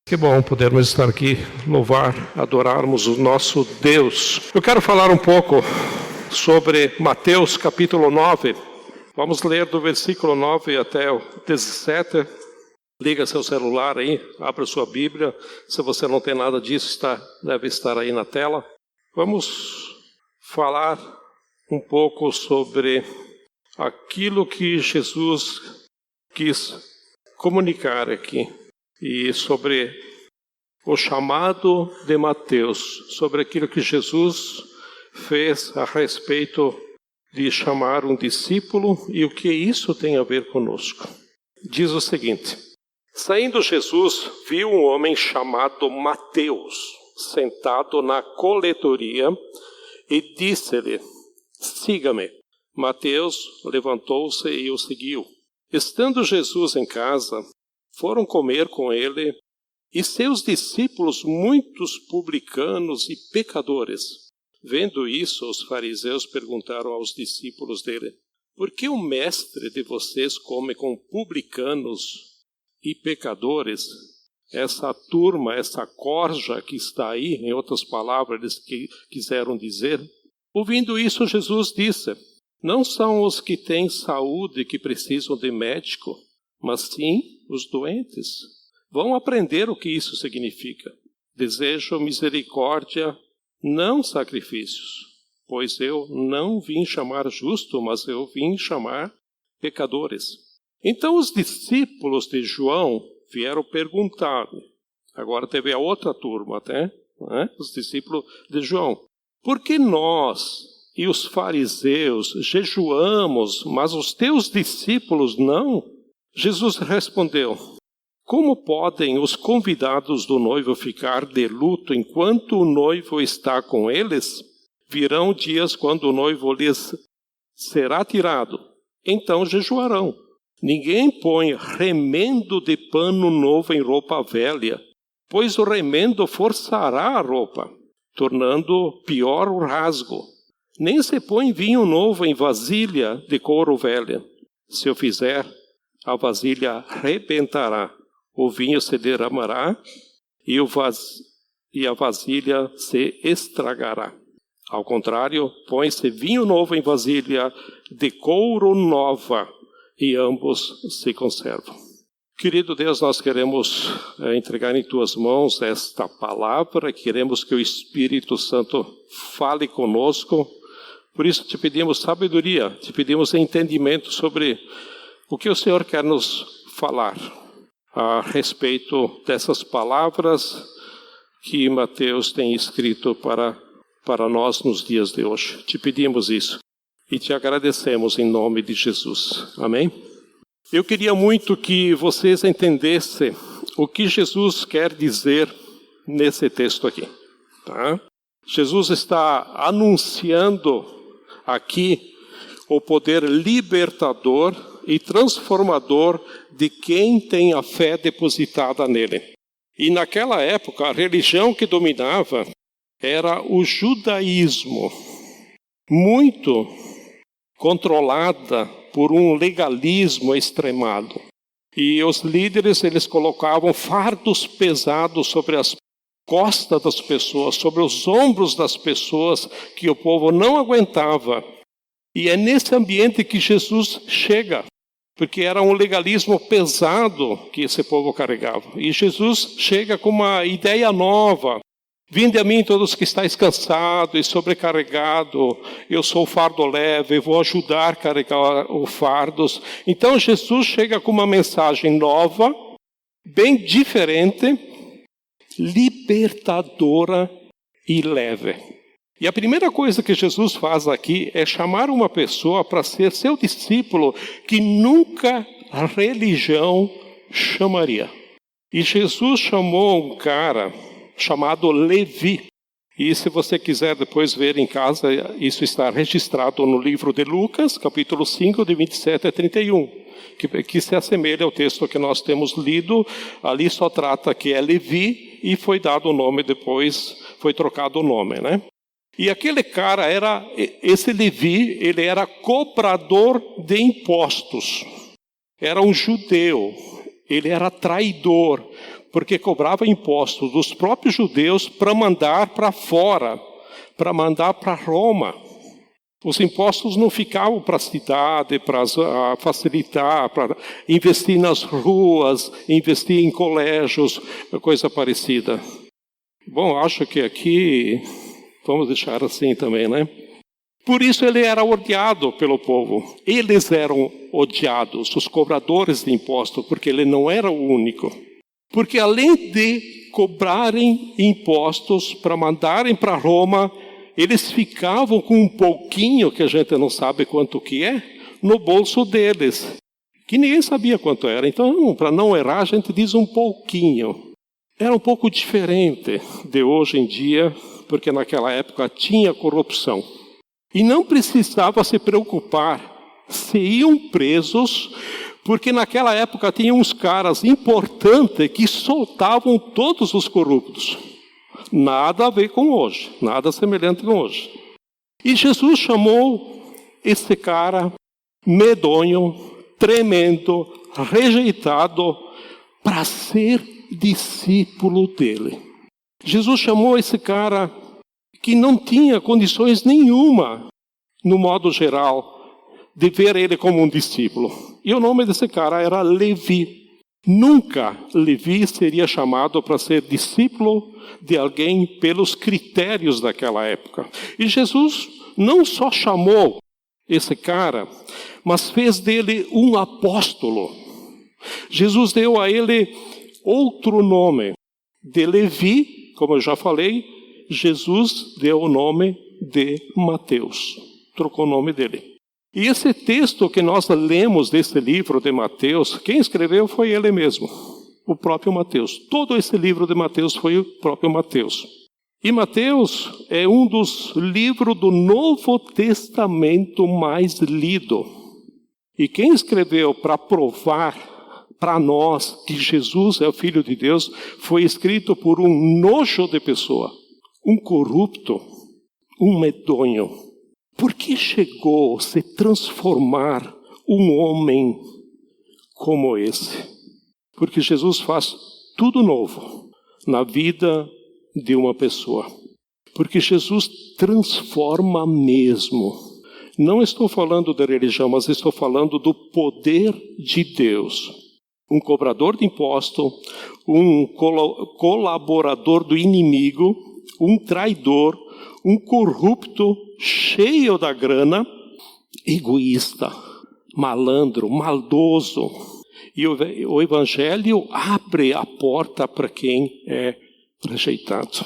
Que bom podermos estar aqui, louvar, adorarmos o nosso Deus. Eu quero falar um pouco sobre Mateus capítulo 9. Vamos ler do versículo 9 até o 17. Liga seu celular aí, abra sua Bíblia. Se você não tem nada disso, deve estar aí na tela. Vamos falar um pouco sobre aquilo que Jesus quis comunicar aqui. E sobre o chamado de Mateus, sobre aquilo que Jesus fez a respeito de chamar um discípulo e o que isso tem a ver conosco. Diz o seguinte: saindo Jesus, viu um homem chamado Mateus, sentado na coletoria, e disse-lhe: siga-me. Mateus levantou-se e o seguiu. Estando Jesus em casa, foram comer com ele e seus discípulos, muitos publicanos e pecadores. Vendo isso, os fariseus perguntaram aos discípulos dele: por que o mestre de vocês come com publicanos e pecadores? Essa turma, essa corja que está aí, em outras palavras, eles quiseram dizer. Ouvindo isso, Jesus disse: não são os que têm saúde que precisam de médico, mas sim os doentes. Vão aprender o que isso significa. Desejo misericórdia, não sacrifícios, pois eu não vim chamar justo, mas eu vim chamar pecadores. Então os discípulos de João vieram perguntar-lhe. Agora teve a outra turma, né? Os discípulos de João: por que nós e os fariseus jejuamos, mas os teus discípulos não? Jesus respondeu: como podem os convidados do noivo ficar de luto enquanto o noivo está com eles? Virão dias quando o noivo lhes será tirado, então jejuarão. Ninguém põe remendo de pano novo em roupa velha, pois o remendo forçará a roupa, tornando pior o rasgo. Nem se põe vinho novo em vasilha de couro velha. Se o fizer, a vasilha rebentará, o vinho se derramará e a vasilha se estragará. Ao contrário, põe-se vinho novo em vasilha de couro nova, e ambos se conservam. Querido Deus, nós queremos entregar em tuas mãos esta palavra, queremos que o Espírito Santo fale conosco. Por isso te pedimos sabedoria, te pedimos entendimento sobre o que o Senhor quer nos falar a respeito dessas palavras que Mateus tem escrito para nós nos dias de hoje. Te pedimos isso e te agradecemos em nome de Jesus. Amém? Eu queria muito que vocês entendessem o que Jesus quer dizer nesse texto aqui. Tá? Jesus está anunciando aqui o poder libertador e transformador de quem tem a fé depositada nele. E naquela época, a religião que dominava era o judaísmo, muito controlada por um legalismo extremado. E os líderes, eles colocavam fardos pesados sobre as costas das pessoas, sobre os ombros das pessoas, que o povo não aguentava. E é nesse ambiente que Jesus chega, porque era um legalismo pesado que esse povo carregava. E Jesus chega com uma ideia nova: vinde a mim todos que estáis cansados e sobrecarregados, eu sou o fardo leve, vou ajudar a carregar os fardos. Então Jesus chega com uma mensagem nova, bem diferente, libertadora e leve. E a primeira coisa que Jesus faz aqui é chamar uma pessoa para ser seu discípulo que nunca a religião chamaria. E Jesus chamou um cara chamado Levi. E se você quiser depois ver em casa, isso está registrado no livro de Lucas, capítulo 5, de 27 a 31, que se assemelha ao texto que nós temos lido. Ali só trata que é Levi e foi dado o nome depois, foi trocado o nome, né? E aquele cara esse Levi, ele era cobrador de impostos. Era um judeu, ele era traidor, porque cobrava impostos dos próprios judeus para mandar para fora, para mandar para Roma. Os impostos não ficavam para a cidade, para facilitar, para investir nas ruas, investir em colégios, coisa parecida. Bom, acho que aqui vamos deixar assim também, né? Por isso ele era odiado pelo povo. Eles eram odiados, os cobradores de impostos, porque ele não era o único. Porque além de cobrarem impostos para mandarem para Roma, eles ficavam com um pouquinho, que a gente não sabe quanto que é, no bolso deles. Que ninguém sabia quanto era. Então, para não errar, a gente diz um pouquinho. Era um pouco diferente de hoje em dia, porque naquela época tinha corrupção. E não precisava se preocupar se iam presos, porque naquela época tinha uns caras importantes que soltavam todos os corruptos. Nada a ver com hoje, nada semelhante com hoje. E Jesus chamou esse cara medonho, tremendo, rejeitado, para ser discípulo dele. Jesus chamou esse cara que não tinha condições nenhuma, no modo geral, de ver ele como um discípulo. E o nome desse cara era Levi. Nunca Levi seria chamado para ser discípulo de alguém pelos critérios daquela época. E Jesus não só chamou esse cara, mas fez dele um apóstolo. Jesus deu a ele outro nome. De Levi, como eu já falei, Jesus deu o nome de Mateus. Trocou o nome dele. E esse texto que nós lemos desse livro de Mateus, quem escreveu foi ele mesmo, o próprio Mateus. Todo esse livro de Mateus foi o próprio Mateus. E Mateus é um dos livros do Novo Testamento mais lido. E quem escreveu para provar para nós que Jesus é o Filho de Deus, foi escrito por um nojo de pessoa, um corrupto, um medonho. Por que chegou a se transformar um homem como esse? Porque Jesus faz tudo novo na vida de uma pessoa. Porque Jesus transforma mesmo. Não estou falando da religião, mas estou falando do poder de Deus. Um cobrador de imposto, um colaborador do inimigo, um traidor, um corrupto, cheio da grana, egoísta, malandro, maldoso. E o Evangelho abre a porta para quem é rejeitado.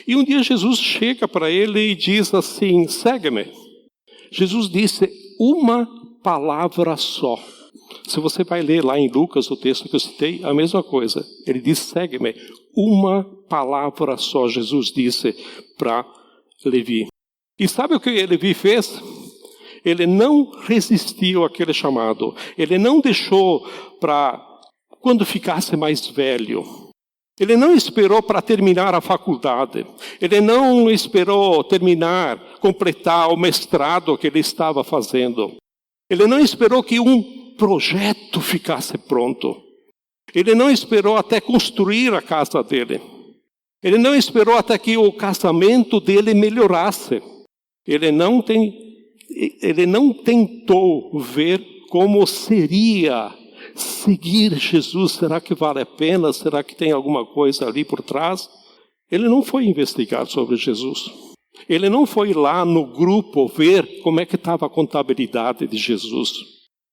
E um dia Jesus chega para ele e diz assim, segue-me. Jesus disse uma palavra só. Se você vai ler lá em Lucas, o texto que eu citei, a mesma coisa. Ele diz, segue-me. Uma palavra só, Jesus disse para Levi. E sabe o que Levi fez? Ele não resistiu àquele chamado. Ele não deixou para quando ficasse mais velho. Ele não esperou para terminar a faculdade. Ele não esperou terminar, completar o mestrado que ele estava fazendo. Ele não esperou que um projeto ficasse pronto. Ele não esperou até construir a casa dele. Ele não esperou até que o casamento dele melhorasse. Ele não tentou ver como seria seguir Jesus. Será que vale a pena? Será que tem alguma coisa ali por trás? Ele não foi investigar sobre Jesus. Ele não foi lá no grupo ver como é que estava a contabilidade de Jesus.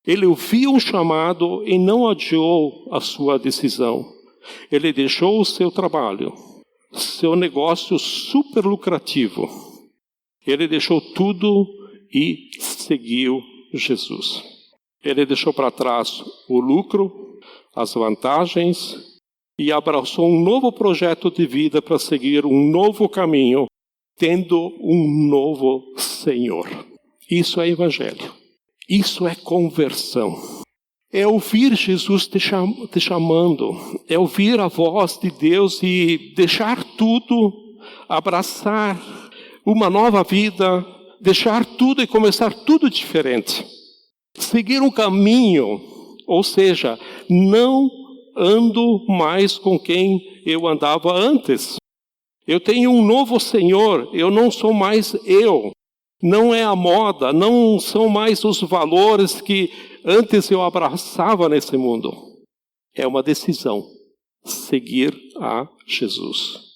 Ele ouviu um chamado e não adiou a sua decisão. Ele deixou o seu trabalho, seu negócio super lucrativo. Ele deixou tudo e seguiu Jesus. Ele deixou para trás o lucro, as vantagens e abraçou um novo projeto de vida para seguir um novo caminho, tendo um novo Senhor. Isso é evangelho. Isso é conversão. É ouvir Jesus te chamando. É ouvir a voz de Deus e deixar tudo, abraçar uma nova vida, deixar tudo e começar tudo diferente. Seguir um caminho, ou seja, não ando mais com quem eu andava antes. Eu tenho um novo Senhor, eu não sou mais eu. Não é a moda, não são mais os valores que antes eu abraçava nesse mundo. É uma decisão, seguir a Jesus.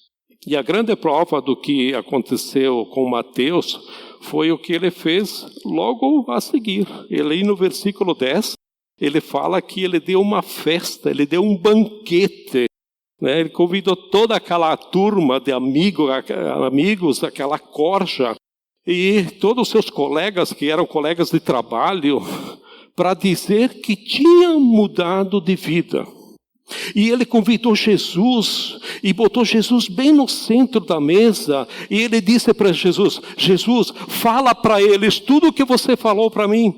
E a grande prova do que aconteceu com Mateus foi o que ele fez logo a seguir. Ele, no versículo 10, ele fala que ele deu uma festa, ele deu um banquete. Né? Ele convidou toda aquela turma de amigos, aquela corja, e todos os seus colegas, que eram colegas de trabalho, para dizer que tinha mudado de vida. E ele convidou Jesus e botou Jesus bem no centro da mesa. E ele disse para Jesus, Jesus, fala para eles tudo o que você falou para mim.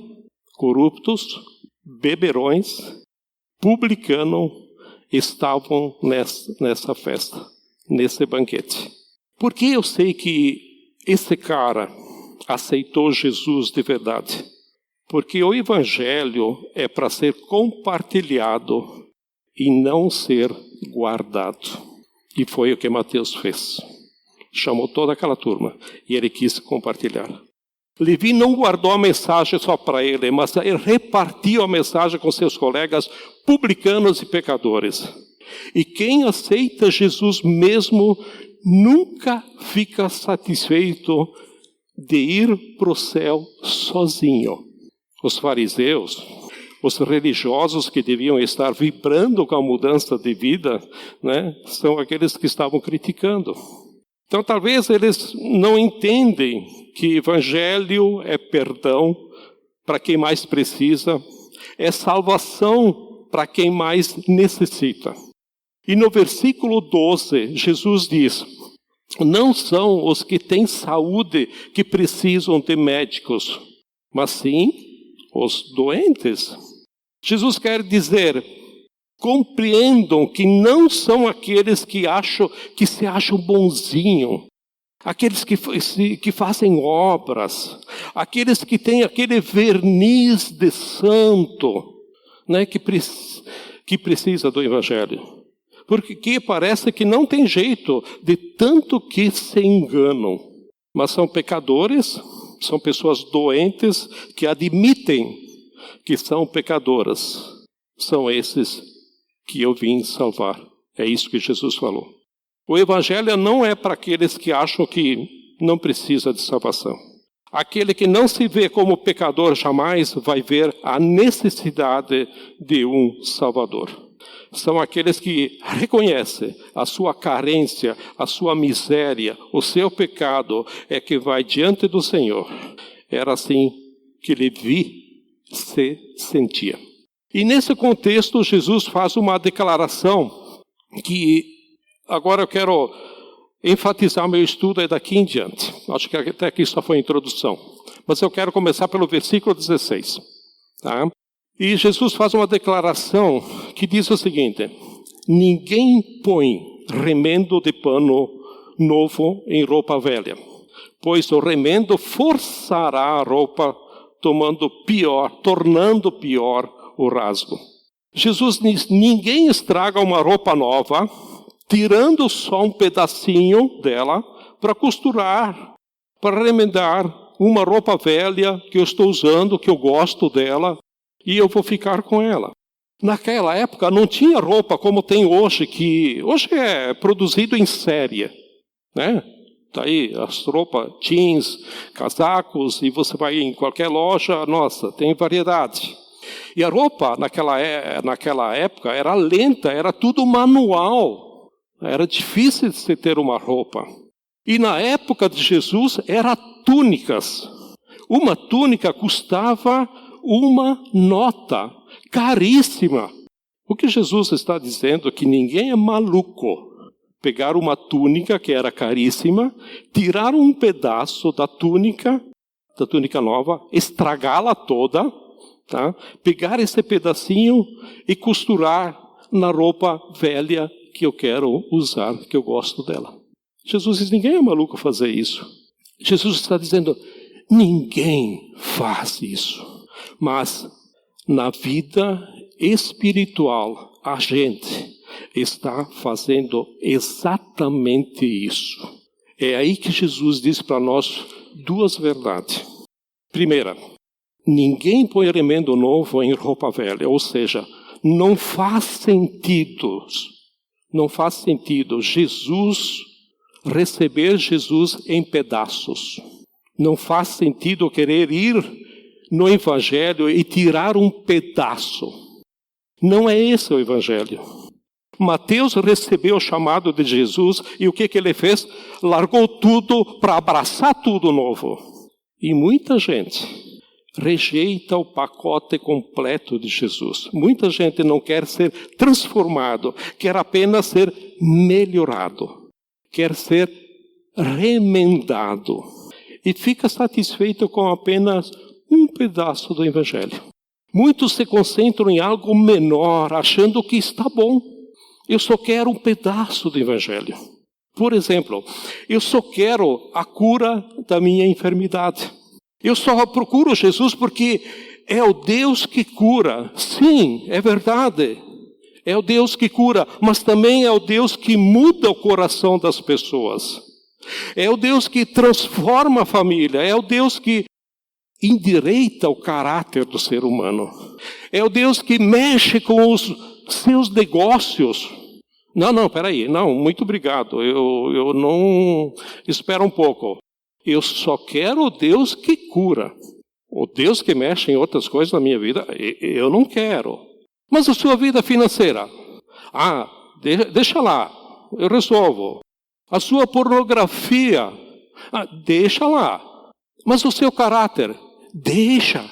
Corruptos, beberões, publicanos estavam nessa festa, nesse banquete. Por que eu sei que esse cara aceitou Jesus de verdade? Porque o evangelho é para ser compartilhado e não ser guardado. E foi o que Mateus fez. Chamou toda aquela turma e ele quis compartilhar. Levi não guardou a mensagem só para ele, mas ele repartiu a mensagem com seus colegas publicanos e pecadores. E quem aceita Jesus mesmo nunca fica satisfeito de ir para o céu sozinho. Os fariseus, os religiosos que deviam estar vibrando com a mudança de vida, né, são aqueles que estavam criticando. Então, talvez eles não entendem que evangelho é perdão para quem mais precisa, é salvação para quem mais necessita. E no versículo 12, Jesus diz, não são os que têm saúde que precisam de médicos, mas sim os doentes. Jesus quer dizer, compreendam que não são aqueles que se acham bonzinho, aqueles que fazem obras, aqueles que têm aquele verniz de santo, né, que precisa do evangelho. Porque parece que não tem jeito de tanto que se enganam. Mas são pecadores, são pessoas doentes que admitem que são pecadoras. São esses que eu vim salvar. É isso que Jesus falou. O evangelho não é para aqueles que acham que não precisa de salvação. Aquele que não se vê como pecador jamais vai ver a necessidade de um Salvador. São aqueles que reconhecem a sua carência, a sua miséria, o seu pecado, é que vai diante do Senhor. Era assim que Levi se sentia. E nesse contexto, Jesus faz uma declaração que agora eu quero enfatizar meu estudo é daqui em diante. Acho que até aqui só foi a introdução. Mas eu quero começar pelo versículo 16. Tá? E Jesus faz uma declaração que diz o seguinte, ninguém põe remendo de pano novo em roupa velha, pois o remendo forçará a roupa, tornando pior o rasgo. Jesus diz, ninguém estraga uma roupa nova, tirando só um pedacinho dela para costurar, para remendar uma roupa velha que eu estou usando, que eu gosto dela, e eu vou ficar com ela. Naquela época não tinha roupa como tem hoje, que hoje é produzido em série, né? Tá aí as roupas, jeans, casacos, e você vai em qualquer loja, nossa, tem variedade. E a roupa naquela época era lenta, era tudo manual. Era difícil de se ter uma roupa. E na época de Jesus, era túnicas. Uma túnica custava uma nota caríssima. O que Jesus está dizendo é que ninguém é maluco. Pegar uma túnica que era caríssima, tirar um pedaço da túnica nova, estragá-la toda, tá? Pegar esse pedacinho e costurar na roupa velha que eu quero usar, que eu gosto dela. Jesus diz, ninguém é maluco fazer isso. Jesus está dizendo, ninguém faz isso. Mas na vida espiritual, a gente está fazendo exatamente isso. É aí que Jesus diz para nós duas verdades. Primeira, ninguém põe remendo novo em roupa velha, ou seja, não faz sentido receber Jesus em pedaços. Não faz sentido querer ir no Evangelho e tirar um pedaço. Não é esse o Evangelho. Mateus recebeu o chamado de Jesus e o que ele fez? Largou tudo para abraçar tudo novo. E muita gente rejeita o pacote completo de Jesus. Muita gente não quer ser transformado, quer apenas ser melhorado, quer ser remendado. E fica satisfeito com apenas um pedaço do Evangelho. Muitos se concentram em algo menor, achando que está bom. Eu só quero um pedaço do Evangelho. Por exemplo, eu só quero a cura da minha enfermidade. Eu só procuro Jesus porque é o Deus que cura. Sim, é verdade. É o Deus que cura, mas também é o Deus que muda o coração das pessoas. É o Deus que transforma a família. É o Deus que endireita o caráter do ser humano. É o Deus que mexe com os seus negócios. Não, peraí. Não, muito obrigado. Eu não... Espera um pouco. Eu só quero o Deus que cura. O Deus que mexe em outras coisas na minha vida, eu não quero. Mas a sua vida financeira? Deixa lá. Eu resolvo. A sua pornografia? Deixa lá. Mas o seu caráter? Deixa.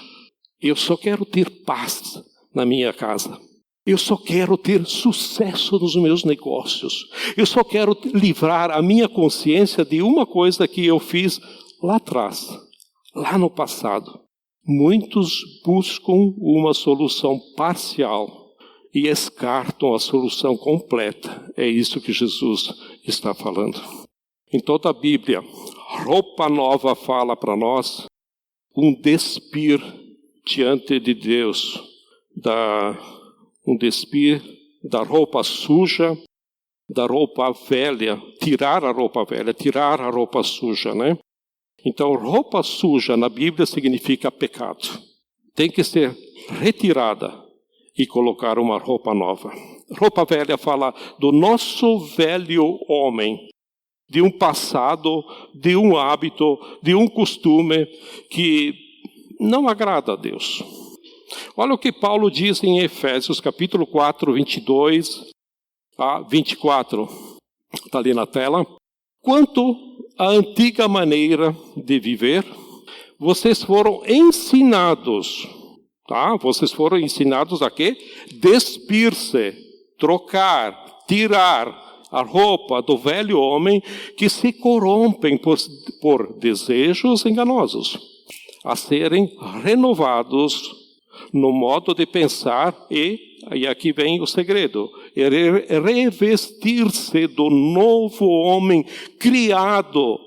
Eu só quero ter paz na minha casa. Eu só quero ter sucesso nos meus negócios. Eu só quero livrar a minha consciência de uma coisa que eu fiz lá atrás, lá no passado. Muitos buscam uma solução parcial e descartam a solução completa. É isso que Jesus está falando. Em toda a Bíblia, roupa nova fala para nós um despir diante de Deus, um despir da roupa suja, da roupa velha, tirar a roupa suja, né? Então, roupa suja na Bíblia significa pecado. Tem que ser retirada e colocar uma roupa nova. Roupa velha fala do nosso velho homem, de um passado, de um hábito, de um costume que não agrada a Deus. Olha o que Paulo diz em Efésios, capítulo 4, 22 a 24. Está ali na tela. Quanto à antiga maneira de viver, vocês foram ensinados, tá? Vocês foram ensinados a quê? Despir-se, trocar, tirar a roupa do velho homem que se corrompem por desejos enganosos, a serem renovados no modo de pensar e aqui vem o segredo, revestir-se do novo homem criado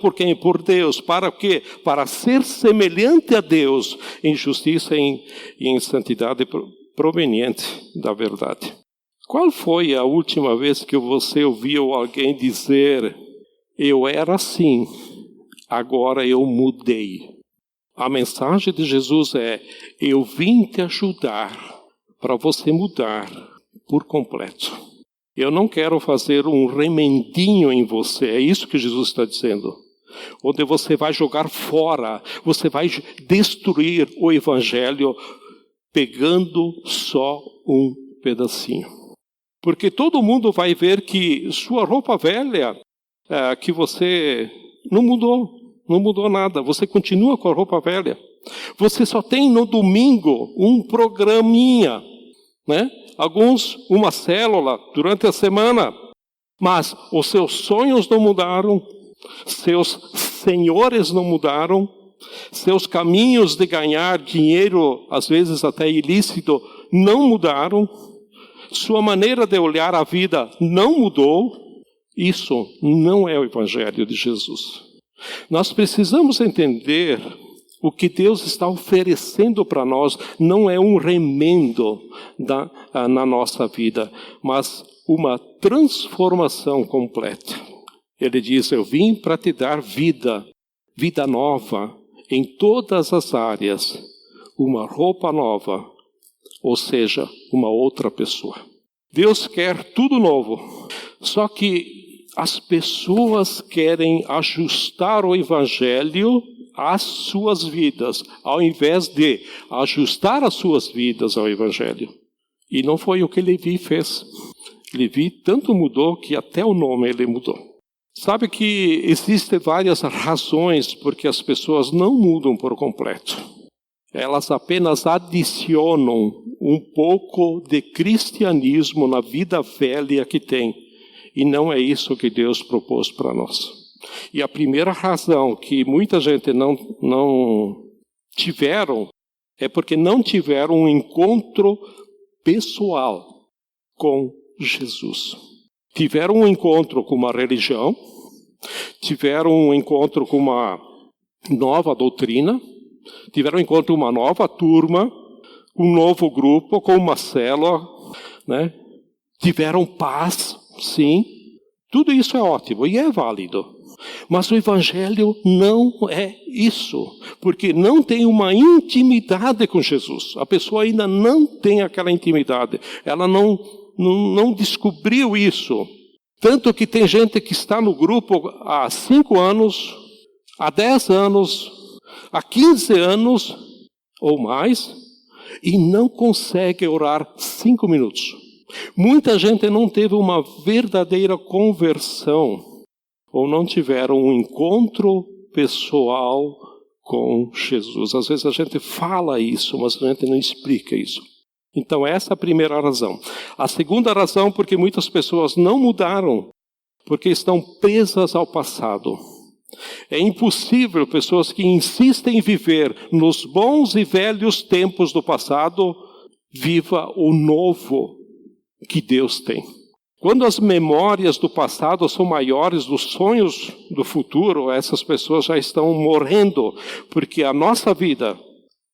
por quem? Por Deus. Para quê? Para ser semelhante a Deus em justiça e em santidade proveniente da verdade. Qual foi a última vez que você ouviu alguém dizer: eu era assim, agora eu mudei? A mensagem de Jesus é: eu vim te ajudar para você mudar por completo. Eu não quero fazer um remendinho em você. É isso que Jesus está dizendo. Onde você vai jogar fora, você vai destruir o Evangelho pegando só um pedacinho. Porque todo mundo vai ver que sua roupa velha, que você não mudou nada. Você continua com a roupa velha. Você só tem no domingo um programinha, né? Alguns, uma célula durante a semana. Mas os seus sonhos não mudaram, seus senhores não mudaram, seus caminhos de ganhar dinheiro, às vezes até ilícito, não mudaram. Sua maneira de olhar a vida não mudou. Isso não é o Evangelho de Jesus. Nós precisamos entender O que Deus está oferecendo para nós não é um remendo na nossa vida, mas uma transformação completa. Ele diz, eu vim para te dar vida nova, em todas as áreas, uma roupa nova, ou seja, uma outra pessoa. Deus quer tudo novo, só que as pessoas querem ajustar o Evangelho às suas vidas, ao invés de ajustar as suas vidas ao Evangelho. E não foi o que Levi fez. Levi tanto mudou que até o nome ele mudou. Sabe que existem várias razões porque as pessoas não mudam por completo. Elas apenas adicionam um pouco de cristianismo na vida velha que tem. E não é isso que Deus propôs para nós. E a primeira razão que muita gente não tiveram é porque não tiveram um encontro pessoal com Jesus. Tiveram um encontro com uma religião, tiveram um encontro com uma nova doutrina, tiveram um encontro com uma nova turma, um novo grupo, com uma célula, né? Tiveram paz, sim. Tudo isso é ótimo e é válido. Mas o Evangelho não é isso, porque não tem uma intimidade com Jesus. A pessoa ainda não tem aquela intimidade, ela não descobriu isso. Tanto que tem gente que está no grupo há 5 anos, há 10 anos, há 15 anos ou mais, e não consegue orar 5 minutos. Muita gente não teve uma verdadeira conversão, ou não tiveram um encontro pessoal com Jesus. Às vezes a gente fala isso, mas a gente não explica isso. Então essa é a primeira razão. A segunda razão, porque muitas pessoas não mudaram, porque estão presas ao passado. É impossível pessoas que insistem em viver nos bons e velhos tempos do passado, viva o novo que Deus tem. Quando as memórias do passado são maiores dos sonhos do futuro, essas pessoas já estão morrendo, porque a nossa vida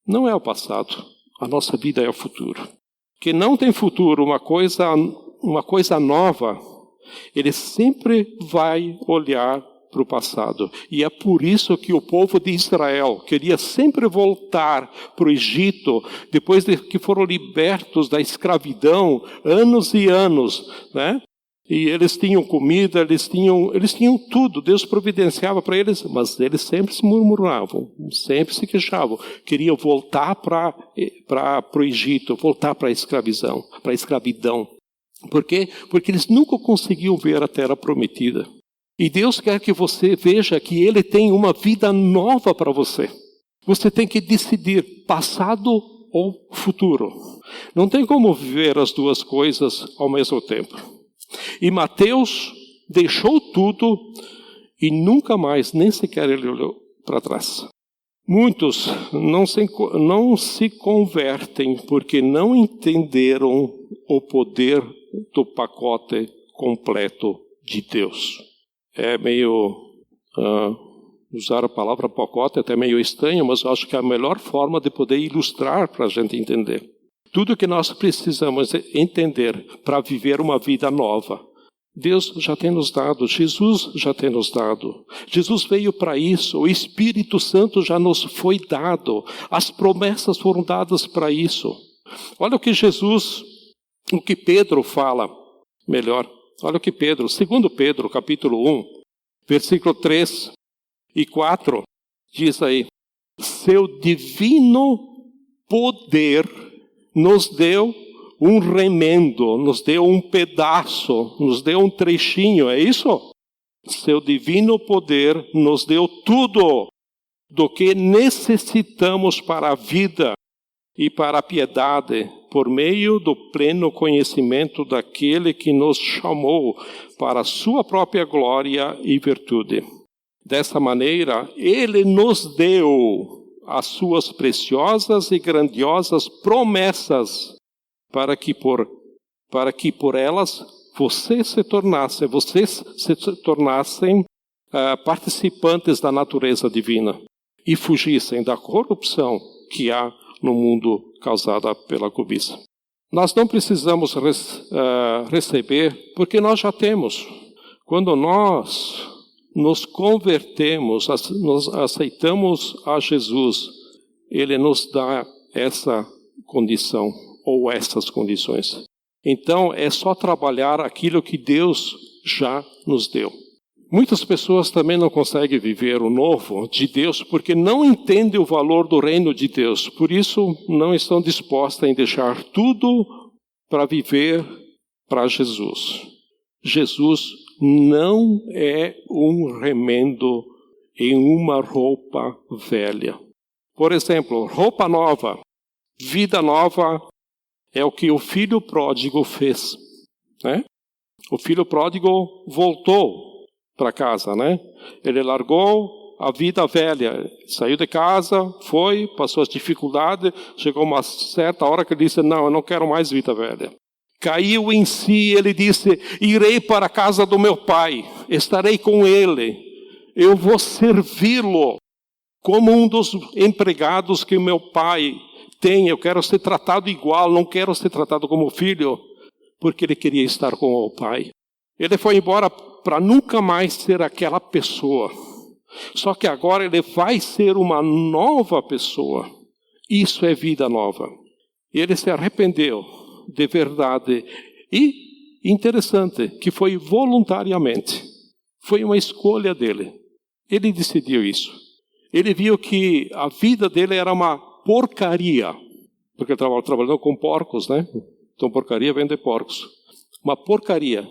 não é o passado, a nossa vida é o futuro. Que não tem futuro, uma coisa nova, ele sempre vai olhar para o passado. E é por isso que o povo de Israel queria sempre voltar para o Egito, depois de que foram libertos da escravidão, anos e anos, né? E eles tinham comida, eles tinham tudo, Deus providenciava para eles, mas eles sempre se murmuravam, sempre se queixavam, queriam voltar para o Egito, voltar para a escravidão. Por quê? Porque eles nunca conseguiam ver a terra prometida. E Deus quer que você veja que Ele tem uma vida nova para você. Você tem que decidir passado ou futuro. Não tem como viver as duas coisas ao mesmo tempo. E Mateus deixou tudo e nunca mais, nem sequer ele olhou para trás. Muitos não se convertem porque não entenderam o poder do pacote completo de Deus. É meio... usar a palavra pacote é até meio estranho, mas eu acho que é a melhor forma de poder ilustrar para a gente entender. Tudo que nós precisamos entender para viver uma vida nova, Deus já tem nos dado, Jesus já tem nos dado. Jesus veio para isso, o Espírito Santo já nos foi dado, as promessas foram dadas para isso. Olha o que Pedro fala, melhor, olha o que Pedro, 2 Pedro, capítulo 1, versículo 3 e 4, diz aí, seu divino poder nos deu um remendo, nos deu um pedaço, nos deu um trechinho, é isso? Seu divino poder nos deu tudo do que necessitamos para a vida e para a piedade, por meio do pleno conhecimento daquele que nos chamou para a sua própria glória e virtude. Dessa maneira, Ele nos deu as suas preciosas e grandiosas promessas para que por elas vocês se tornassem participantes da natureza divina, e fugissem da corrupção que há no mundo causada pela cobiça. Nós não precisamos receber, porque nós já temos. Quando nós nos convertemos, nós aceitamos a Jesus, Ele nos dá essa condição, ou essas condições. Então, é só trabalhar aquilo que Deus já nos deu. Muitas pessoas também não conseguem viver o novo de Deus porque não entendem o valor do reino de Deus. Por isso, não estão dispostas a deixar tudo para viver para Jesus. Jesus não é um remendo em uma roupa velha. Por exemplo, roupa nova, vida nova é o que o filho pródigo fez, né? O filho pródigo voltou para casa, né? Ele largou a vida velha, saiu de casa, foi, passou as dificuldades, chegou uma certa hora que ele disse, não, eu não quero mais vida velha. Caiu em si, ele disse, irei para a casa do meu pai, estarei com ele, eu vou servi-lo como um dos empregados que o meu pai tem, eu quero ser tratado igual, não quero ser tratado como filho, porque ele queria estar com o pai. Ele foi embora para nunca mais ser aquela pessoa. Só que agora ele vai ser uma nova pessoa. Isso é vida nova. Ele se arrependeu de verdade. E interessante, que foi voluntariamente. Foi uma escolha dele. Ele decidiu isso. Ele viu que a vida dele era uma porcaria. Porque ele estava trabalhando com porcos, né? Então porcaria vem de porcos. Uma porcaria.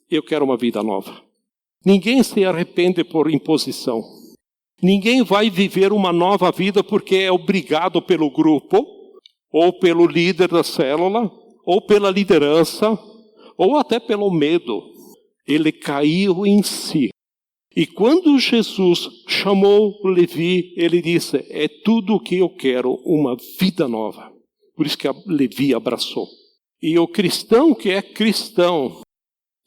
Eu quero uma vida nova. Ninguém se arrepende por imposição. Ninguém vai viver uma nova vida porque é obrigado pelo grupo, ou pelo líder da célula, ou pela liderança, ou até pelo medo. Ele caiu em si. E quando Jesus chamou Levi, ele disse, é tudo o que eu quero, uma vida nova. Por isso que Levi abraçou. E o cristão que é cristão,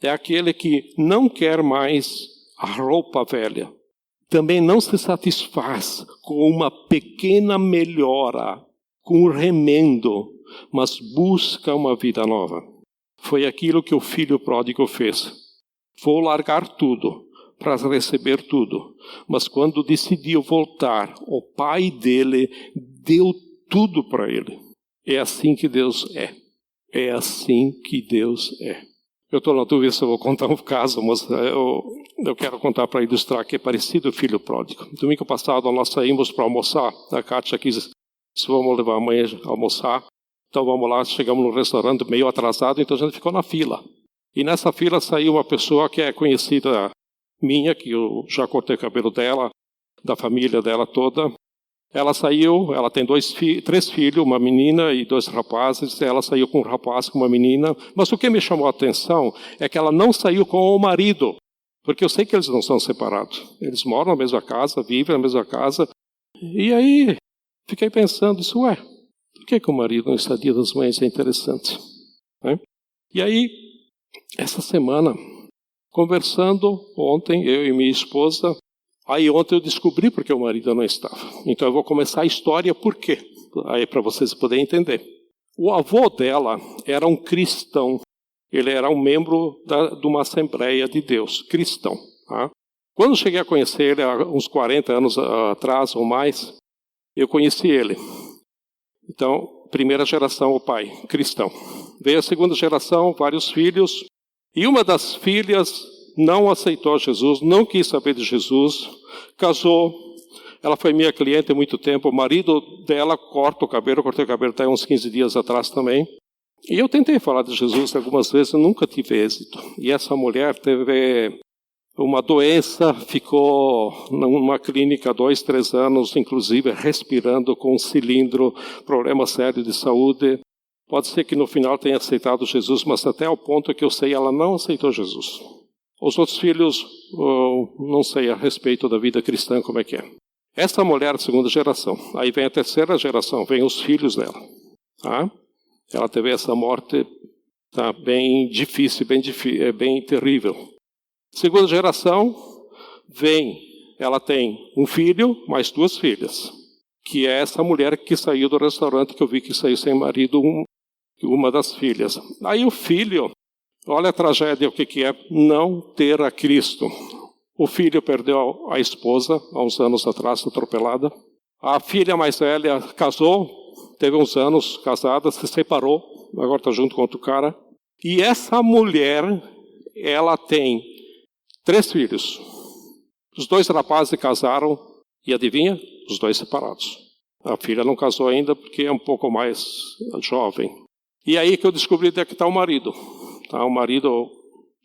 é aquele que não quer mais a roupa velha. Também não se satisfaz com uma pequena melhora, com um remendo, mas busca uma vida nova. Foi aquilo que o filho pródigo fez. Vou largar tudo para receber tudo. Mas quando decidiu voltar, o pai dele deu tudo para ele. É assim que Deus é. É assim que Deus é. Eu estou na dúvida se eu vou contar um caso, mas eu quero contar para ilustrar que é parecido o filho pródigo. Domingo passado nós saímos para almoçar. A Kátia quis, se vamos levar a mãe a almoçar. Então vamos lá, chegamos no restaurante meio atrasado, então a gente ficou na fila. E nessa fila saiu uma pessoa que é conhecida minha, que eu já cortei o cabelo dela, da família dela toda. Ela saiu, ela tem três filhos, uma menina e 2 rapazes. Ela saiu com um rapaz, com uma menina. Mas o que me chamou a atenção é que ela não saiu com o marido. Porque eu sei que eles não são separados. Eles moram na mesma casa, vivem na mesma casa. E aí, fiquei pensando, por que o marido no Dia das Mães é interessante? Né? E aí, essa semana, conversando ontem, eu e minha esposa, aí ontem eu descobri porque o marido não estava. Então eu vou começar a história por quê? Aí para vocês poderem entender. O avô dela era um cristão. Ele era um membro de uma Assembleia de Deus, cristão. Tá? Quando eu cheguei a conhecer ele, há uns 40 anos atrás ou mais, eu conheci ele. Então, primeira geração, o pai, cristão. Veio a segunda geração, vários filhos. E uma das filhas não aceitou Jesus, não quis saber de Jesus, casou. Ela foi minha cliente há muito tempo. O marido dela cortei o cabelo até uns 15 dias atrás também. E eu tentei falar de Jesus algumas vezes, eu nunca tive êxito. E essa mulher teve uma doença, ficou numa clínica 2, 3 anos, inclusive respirando com um cilindro, problema sério de saúde. Pode ser que no final tenha aceitado Jesus, mas até o ponto que eu sei, ela não aceitou Jesus. Os outros filhos, não sei a respeito da vida cristã como é que é. Essa mulher, segunda geração. Aí vem a terceira geração, vem os filhos dela. Tá? Ela teve essa morte bem difícil, bem terrível. Segunda geração, vem ela tem um filho, mais 2 filhas. Que é essa mulher que saiu do restaurante, que eu vi que saiu sem marido, uma das filhas. Aí o filho, olha a tragédia, o que é não ter a Cristo. O filho perdeu a esposa, há uns anos atrás, atropelada. A filha mais velha casou, teve uns anos casada, se separou, agora está junto com outro cara. E essa mulher, ela tem 3 filhos. Os 2 rapazes casaram, e adivinha? Os 2 separados. A filha não casou ainda porque é um pouco mais jovem. E aí que eu descobri onde é que está o marido. Tá, o marido,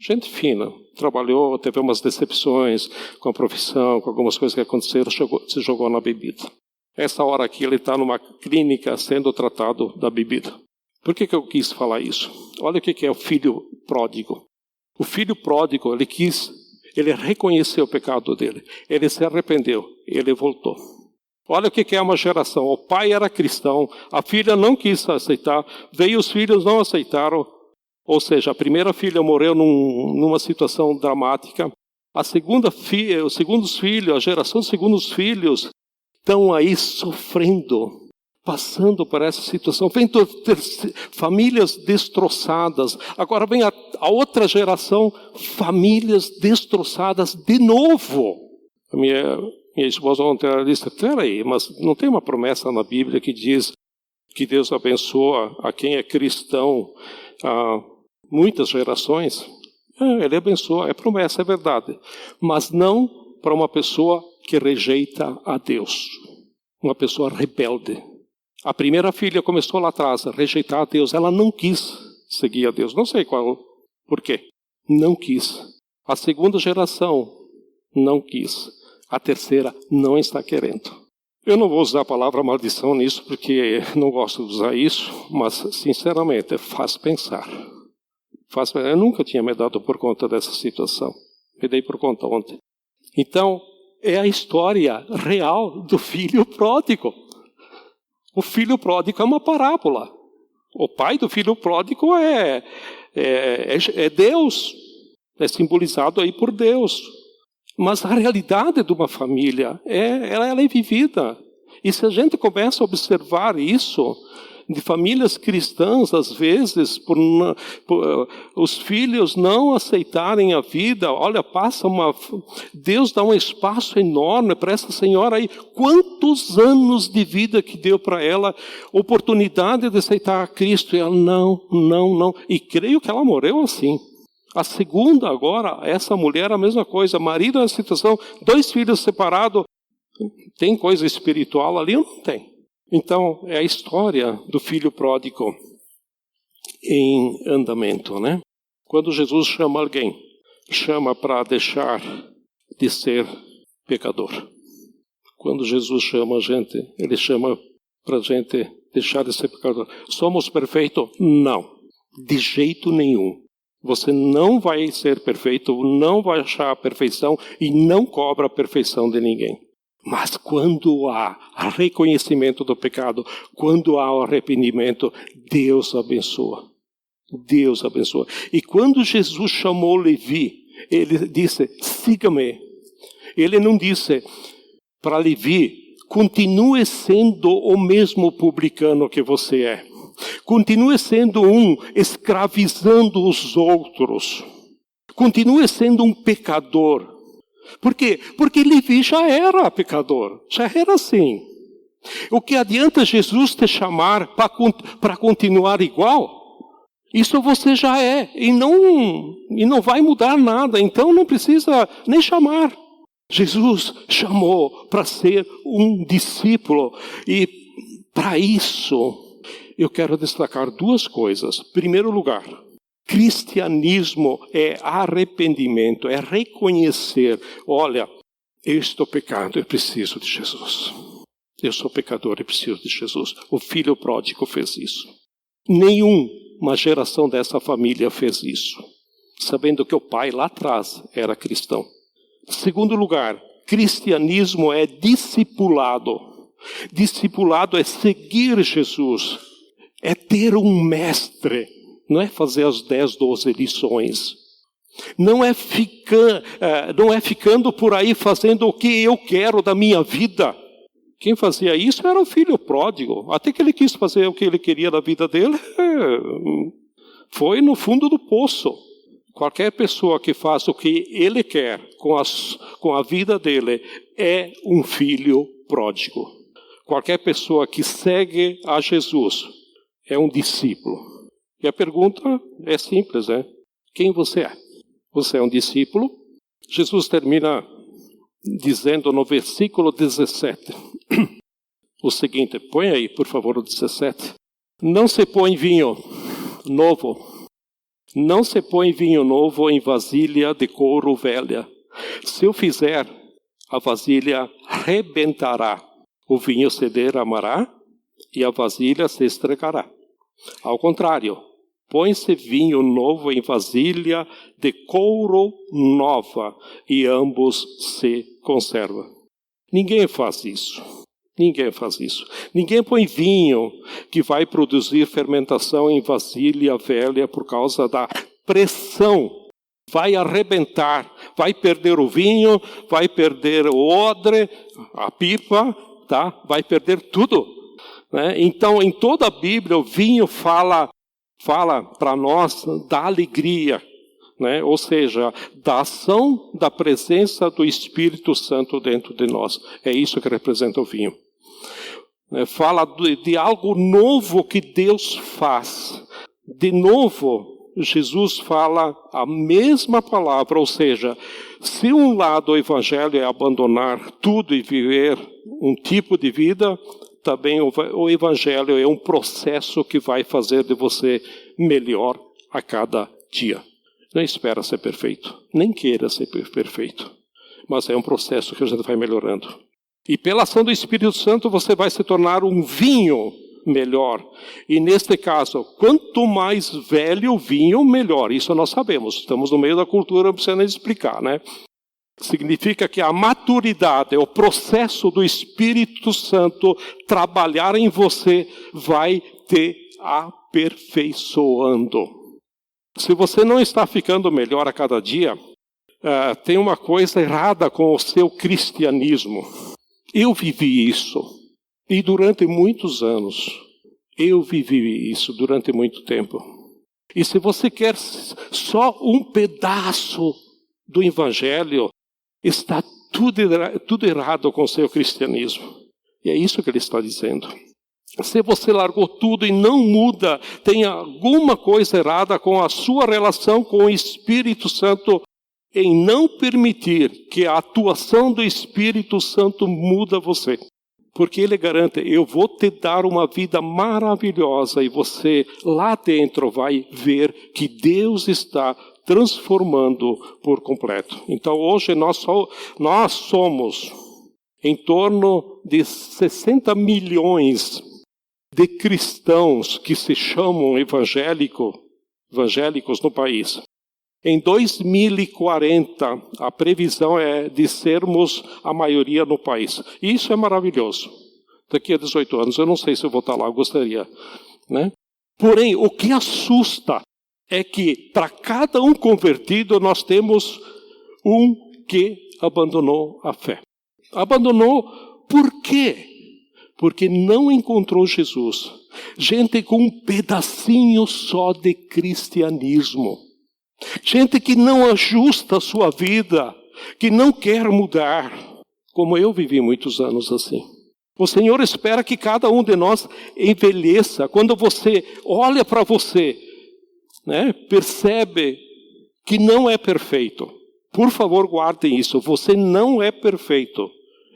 gente fina, trabalhou, teve umas decepções com a profissão, com algumas coisas que aconteceram, se jogou na bebida. Essa hora aqui ele está numa clínica sendo tratado da bebida. Por que eu quis falar isso? Olha o que é o filho pródigo. O filho pródigo, ele reconheceu o pecado dele. Ele se arrependeu, ele voltou. Olha o que é uma geração. O pai era cristão, a filha não quis aceitar, veio os filhos, não aceitaram. Ou seja, a primeira filha morreu numa situação dramática. A segunda filha, os segundos filhos, a geração dos segundos filhos, estão aí sofrendo, passando por essa situação. Vem famílias destroçadas. Agora vem a outra geração, famílias destroçadas de novo. A minha esposa ontem ela disse, peraí, mas não tem uma promessa na Bíblia que diz que Deus abençoa a quem é cristão há muitas gerações? Ele abençoa, é promessa, é verdade. Mas não para uma pessoa que rejeita a Deus. Uma pessoa rebelde. A primeira filha começou lá atrás a rejeitar a Deus. Ela não quis seguir a Deus. Não sei por quê. Não quis. A segunda geração não quis. A terceira não está querendo. Eu não vou usar a palavra maldição nisso, porque não gosto de usar isso, mas, sinceramente, faz pensar. Eu nunca tinha me dado por conta dessa situação. Me dei por conta ontem. Então, é a história real do filho pródigo. O filho pródigo é uma parábola. O pai do filho pródigo é Deus. É simbolizado aí por Deus. Mas a realidade de uma família, ela é vivida. E se a gente começa a observar isso, de famílias cristãs, às vezes, por os filhos não aceitarem a vida, olha, Deus dá um espaço enorme para essa senhora aí. Quantos anos de vida que deu para ela, oportunidade de aceitar a Cristo, e ela não. E creio que ela morreu assim. A segunda agora, essa mulher, a mesma coisa. Marido na situação, 2 filhos separados. Tem coisa espiritual ali ou não tem? Então, é a história do filho pródigo em andamento, né? Quando Jesus chama alguém, chama para deixar de ser pecador. Quando Jesus chama a gente, ele chama para a gente deixar de ser pecador. Somos perfeitos? Não. De jeito nenhum. Você não vai ser perfeito, não vai achar a perfeição e não cobra a perfeição de ninguém. Mas quando há reconhecimento do pecado, quando há o arrependimento, Deus abençoa. Deus abençoa. E quando Jesus chamou Levi, ele disse, siga-me. Ele não disse para Levi, continue sendo o mesmo publicano que você é. Continue sendo escravizando os outros. Continue sendo um pecador. Por quê? Porque Levi já era pecador. Já era assim. O que adianta Jesus te chamar para continuar igual? Isso você já é. E não vai mudar nada. Então não precisa nem chamar. Jesus chamou para ser um discípulo. E para isso, eu quero destacar 2 coisas. Em primeiro lugar, cristianismo é arrependimento, é reconhecer, olha, eu estou pecando, eu preciso de Jesus. Eu sou pecador, eu preciso de Jesus. O filho pródigo fez isso. Nenhuma geração dessa família fez isso, sabendo que o pai lá atrás era cristão. Em segundo lugar, cristianismo é discipulado. Discipulado é seguir Jesus. É ter um mestre, não é fazer as 10, 12 lições. Não é ficando por aí fazendo o que eu quero da minha vida. Quem fazia isso era o filho pródigo. Até que ele quis fazer o que ele queria da vida dele, foi no fundo do poço. Qualquer pessoa que faz o que ele quer com a vida dele é um filho pródigo. Qualquer pessoa que segue a Jesus é um discípulo. E a pergunta é simples, né? Quem você é? Você é um discípulo? Jesus termina dizendo no versículo 17 o seguinte, põe aí, por favor, o 17. Não se põe vinho novo. Não se põe vinho novo em vasilha de couro velha. Se o fizer, a vasilha rebentará. O vinho se derramará e a vasilha se estragará. Ao contrário, põe-se vinho novo em vasilha de couro nova e ambos se conservam. Ninguém faz isso. Ninguém faz isso. Ninguém põe vinho que vai produzir fermentação em vasilha velha por causa da pressão. Vai arrebentar, vai perder o vinho, vai perder o odre, a pipa, tá? Vai perder tudo. Né? Então, em toda a Bíblia, o vinho fala para nós da alegria, né? Ou seja, da ação da presença do Espírito Santo dentro de nós. É isso que representa o vinho. Fala de algo novo que Deus faz. De novo, Jesus fala a mesma palavra, ou seja, se um lado o Evangelho é abandonar tudo e viver um tipo de vida, também o Evangelho é um processo que vai fazer de você melhor a cada dia. Não espera ser perfeito, nem queira ser perfeito, mas é um processo que a gente vai melhorando. E pela ação do Espírito Santo você vai se tornar um vinho melhor. E neste caso, quanto mais velho o vinho, melhor. Isso nós sabemos, estamos no meio da cultura, não precisa nem explicar, né? Significa que a maturidade, o processo do Espírito Santo trabalhar em você vai te aperfeiçoando. Se você não está ficando melhor a cada dia, tem uma coisa errada com o seu cristianismo. Eu vivi isso. E durante muitos anos, eu vivi isso durante muito tempo. E se você quer só um pedaço do Evangelho, está tudo errado com o seu cristianismo. E é isso que ele está dizendo. Se você largou tudo e não muda, tem alguma coisa errada com a sua relação com o Espírito Santo em não permitir que a atuação do Espírito Santo muda você. Porque ele garante, eu vou te dar uma vida maravilhosa e você lá dentro vai ver que Deus está transformando por completo. Então hoje nós somos em torno de 60 milhões de cristãos que se chamam evangélicos no país. Em 2040, a previsão é de sermos a maioria no país. E isso é maravilhoso. Daqui a 18 anos, eu não sei se eu vou estar lá, eu gostaria. Né? Porém, o que assusta é que para cada um convertido, nós temos um que abandonou a fé. Abandonou por quê? Porque não encontrou Jesus. Gente com um pedacinho só de cristianismo. Gente que não ajusta a sua vida, que não quer mudar, como eu vivi muitos anos assim. O Senhor espera que cada um de nós envelheça. Quando você olha para você, né, percebe que não é perfeito. Por favor, guardem isso. Você não é perfeito.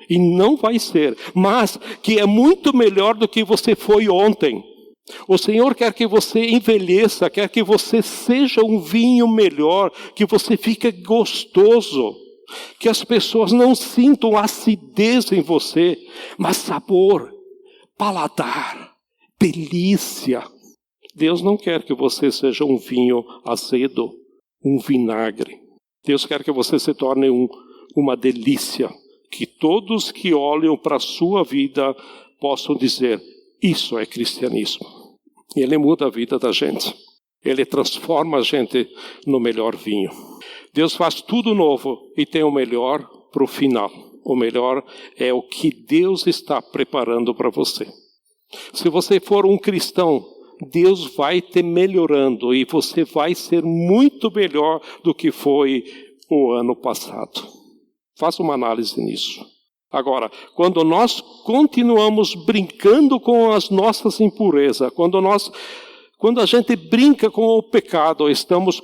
E não vai ser. Mas que é muito melhor do que você foi ontem. O Senhor quer que você envelheça, quer que você seja um vinho melhor, que você fique gostoso, que as pessoas não sintam acidez em você, mas sabor, paladar, delícia. Deus não quer que você seja um vinho azedo, um vinagre. Deus quer que você se torne uma delícia, que todos que olham para a sua vida possam dizer, isso é cristianismo. E ele muda a vida da gente. Ele transforma a gente no melhor vinho. Deus faz tudo novo e tem o melhor para o final. O melhor é o que Deus está preparando para você. Se você for um cristão, Deus vai te melhorando e você vai ser muito melhor do que foi o ano passado. Faça uma análise nisso. Agora, quando nós continuamos brincando com as nossas impurezas, quando a gente brinca com o pecado, estamos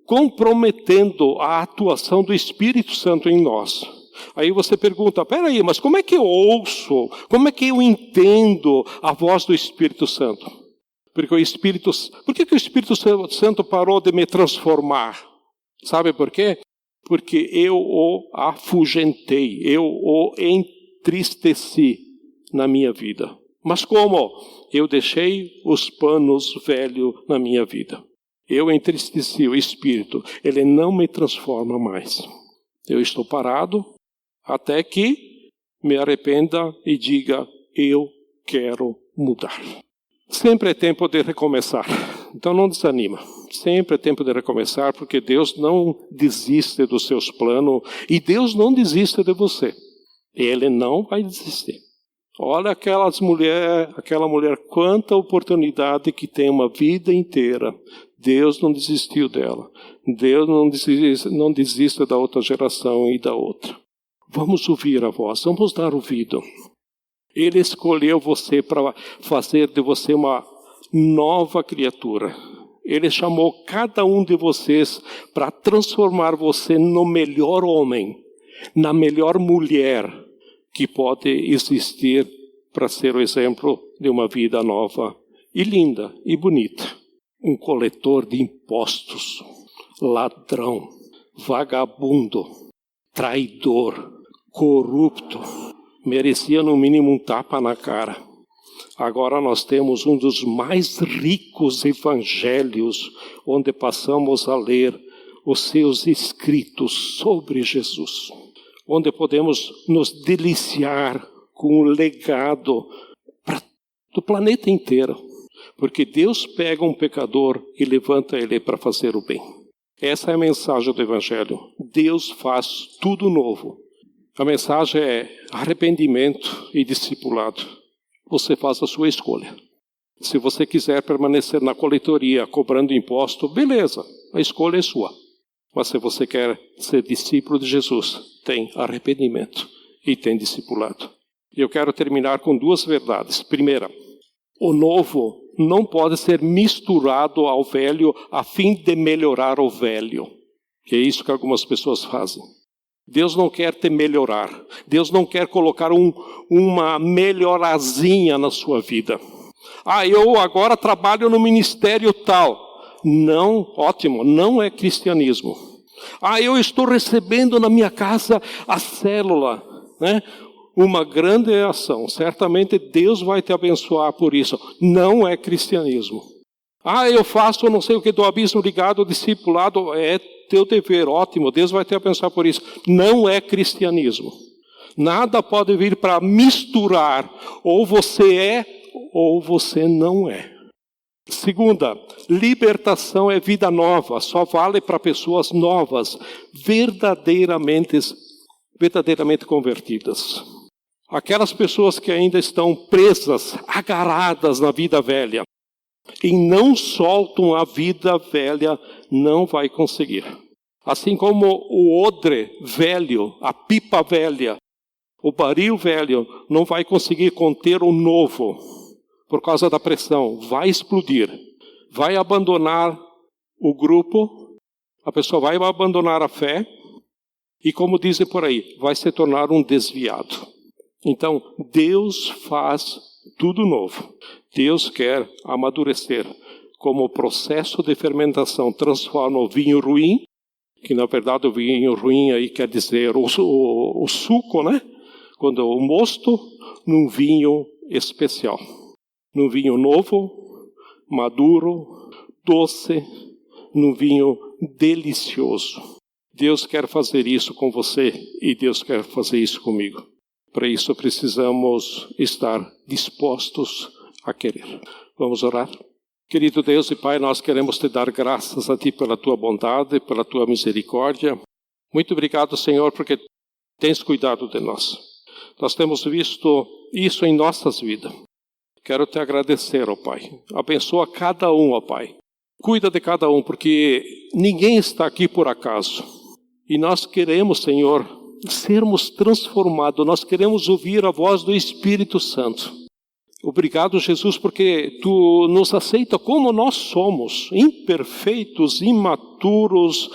comprometendo a atuação do Espírito Santo em nós. Aí você pergunta, peraí, mas como é que eu ouço? Como é que eu entendo a voz do Espírito Santo? Por que o Espírito Santo parou de me transformar? Sabe por quê? Porque eu o afugentei, eu o entristeci na minha vida. Mas como? Eu deixei os panos velhos na minha vida. Eu entristeci o Espírito, ele não me transforma mais. Eu estou parado até que me arrependa e diga, eu quero mudar. Sempre é tempo de recomeçar, então não desanima. Sempre é tempo de recomeçar, porque Deus não desiste dos seus planos e Deus não desiste de você. Ele não vai desistir. Olha aquela mulher, quanta oportunidade que tem uma vida inteira. Deus não desistiu dela. Deus não desiste da outra geração e da outra. Vamos ouvir a voz, vamos dar ouvido. Ele escolheu você para fazer de você uma nova criatura. Ele chamou cada um de vocês para transformar você no melhor homem, na melhor mulher que pode existir para ser o exemplo de uma vida nova e linda e bonita. Um coletor de impostos, ladrão, vagabundo, traidor, corrupto, merecia no mínimo um tapa na cara. Agora nós temos um dos mais ricos evangelhos, onde passamos a ler os seus escritos sobre Jesus, onde podemos nos deliciar com o legado do planeta inteiro, porque Deus pega um pecador e levanta ele para fazer o bem. Essa é a mensagem do evangelho. Deus faz tudo novo. A mensagem é arrependimento e discipulado. Você faz a sua escolha. Se você quiser permanecer na coletoria cobrando imposto, beleza, a escolha é sua. Mas se você quer ser discípulo de Jesus, tem arrependimento e tem discipulado. E eu quero terminar com duas verdades. Primeira, o novo não pode ser misturado ao velho a fim de melhorar o velho. Que é isso que algumas pessoas fazem. Deus não quer te melhorar. Deus não quer colocar uma melhorazinha na sua vida. Eu agora trabalho no ministério tal. Não, ótimo, não é cristianismo. Eu estou recebendo na minha casa a célula, né? Uma grande ação. Certamente Deus vai te abençoar por isso. Não é cristianismo. Eu faço não sei o que do abismo ligado ao discipulado. É teu dever, ótimo, Deus vai te abençoar por isso. Não é cristianismo. Nada pode vir para misturar. Ou você é, ou você não é. Segunda, libertação é vida nova. Só vale para pessoas novas, verdadeiramente convertidas. Aquelas pessoas que ainda estão presas, agarradas na vida velha, e não soltam a vida velha, não vai conseguir. Assim como o odre velho, a pipa velha, o baril velho, não vai conseguir conter o novo, por causa da pressão, vai explodir. Vai abandonar o grupo, a pessoa vai abandonar a fé, e como dizem por aí, vai se tornar um desviado. Então, Deus faz tudo novo. Deus quer amadurecer. Como o processo de fermentação transforma o vinho ruim, que na verdade o vinho ruim aí quer dizer o suco, né? Quando o mosto, num vinho especial. Num vinho novo, maduro, doce, num vinho delicioso. Deus quer fazer isso com você e Deus quer fazer isso comigo. Para isso precisamos estar dispostos a querer. Vamos orar? Querido Deus e Pai, nós queremos te dar graças a Ti pela Tua bondade, pela Tua misericórdia. Muito obrigado, Senhor, porque tens cuidado de nós. Nós temos visto isso em nossas vidas. Quero te agradecer, ó Pai. Abençoa cada um, ó Pai. Cuida de cada um, porque ninguém está aqui por acaso. E nós queremos, Senhor, sermos transformados. Nós queremos ouvir a voz do Espírito Santo. Obrigado, Jesus, porque Tu nos aceita como nós somos, imperfeitos, imaturos,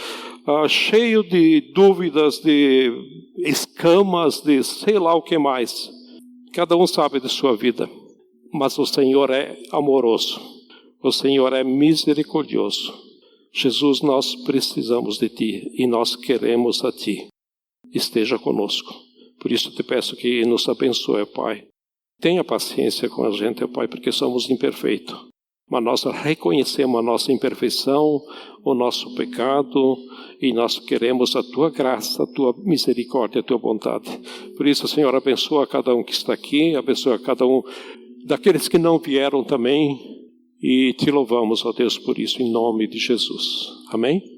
cheios de dúvidas, de escamas, de sei lá o que mais. Cada um sabe de sua vida, mas o Senhor é amoroso, o Senhor é misericordioso. Jesus, nós precisamos de Ti e nós queremos a Ti. Esteja conosco. Por isso te peço que nos abençoe, Pai. Tenha paciência com a gente, Pai, porque somos imperfeitos. Mas nós reconhecemos a nossa imperfeição, o nosso pecado, e nós queremos a Tua graça, a Tua misericórdia, a Tua bondade. Por isso, Senhor, abençoa cada um que está aqui, abençoa cada um daqueles que não vieram também, e Te louvamos, ó Deus, por isso, em nome de Jesus. Amém?